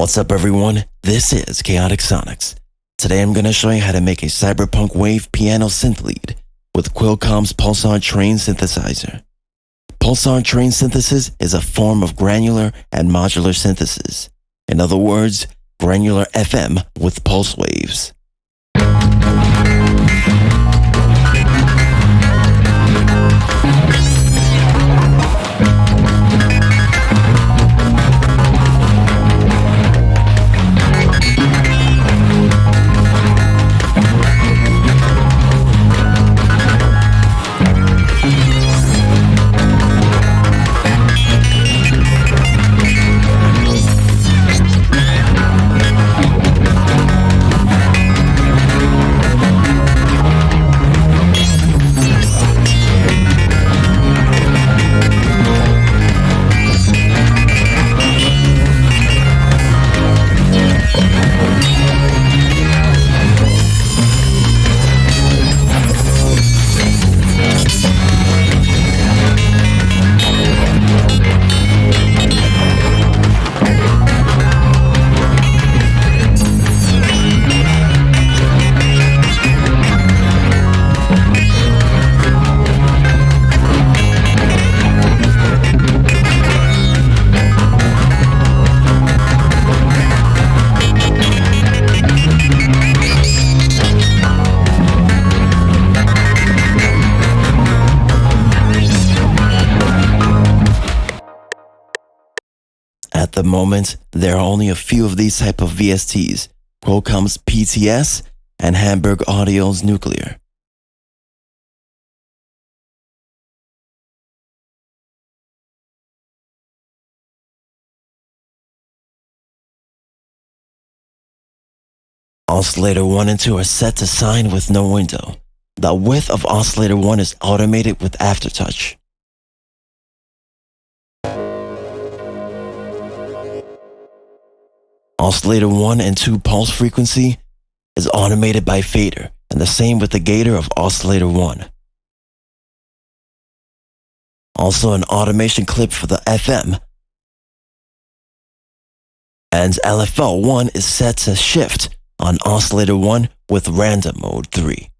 What's up everyone, this is Chaoticsonics. Today I'm going to show you how to make a CyberPunkWave piano synth lead with Quilcom's pulsar train synthesizer. Pulsar train synthesis is a form of granular and modular synthesis. In other words, granular FM with pulse waves. At the moment, there are only a few of these type of VSTs, Qualcomm's PTS and Hamburg Audio's Nuclear. Oscillator 1 and 2 are set to sine with no window. The width of oscillator 1 is automated with aftertouch. Oscillator 1 and 2 pulse frequency is automated by fader, and the same with the gator of oscillator 1. Also an automation clip for the FM. And LFO 1 is set to shift on oscillator 1 with random mode 3.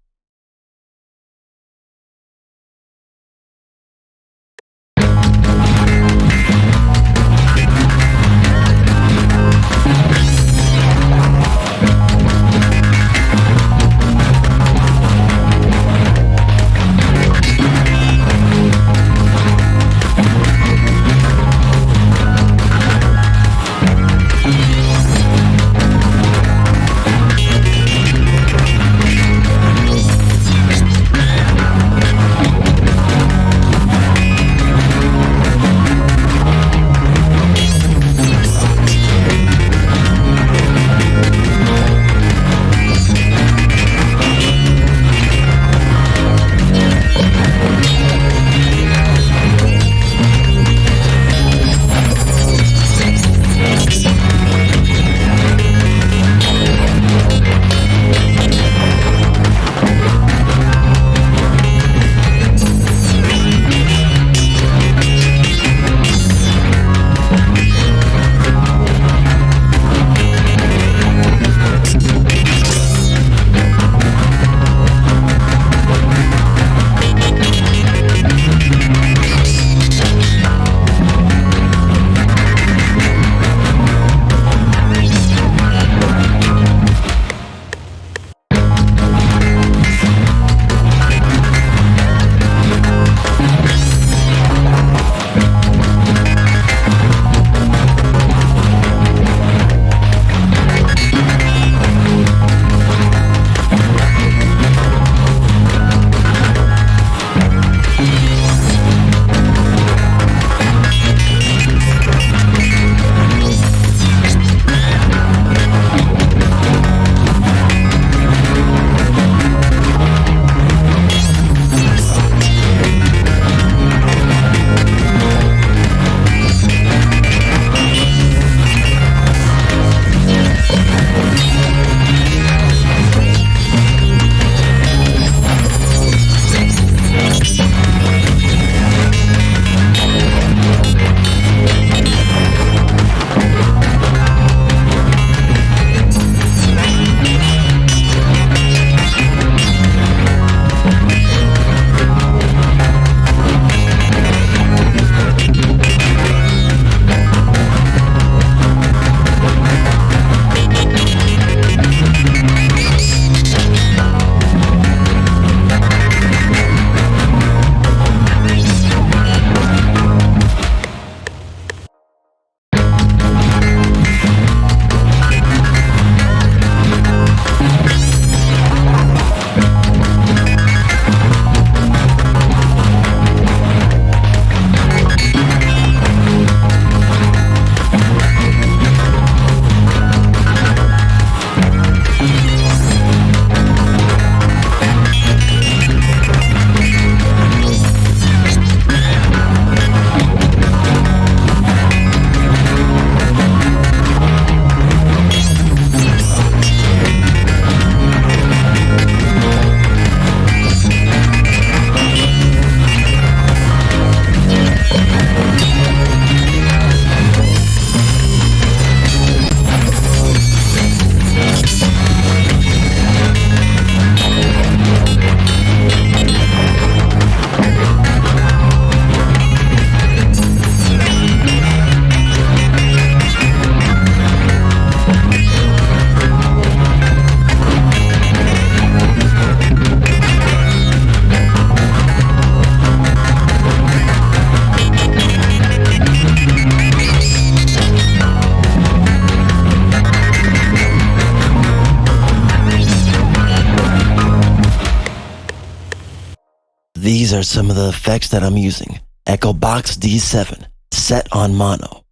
These are some of the effects that I'm using. Echo Box D7, set on mono.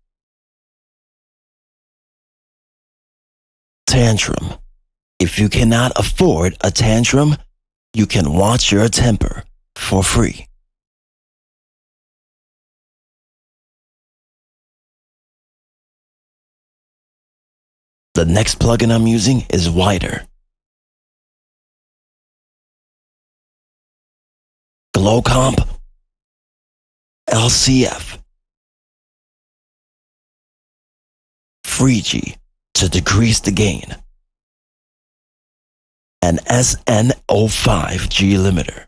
Tantrum. If you cannot afford a tantrum, you can watch your temper for free. The next plugin I'm using is Wider. Glow Comp, LCF, FreeG to decrease the gain, and SN05G limiter.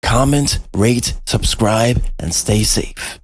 Comment, rate, subscribe, and stay safe.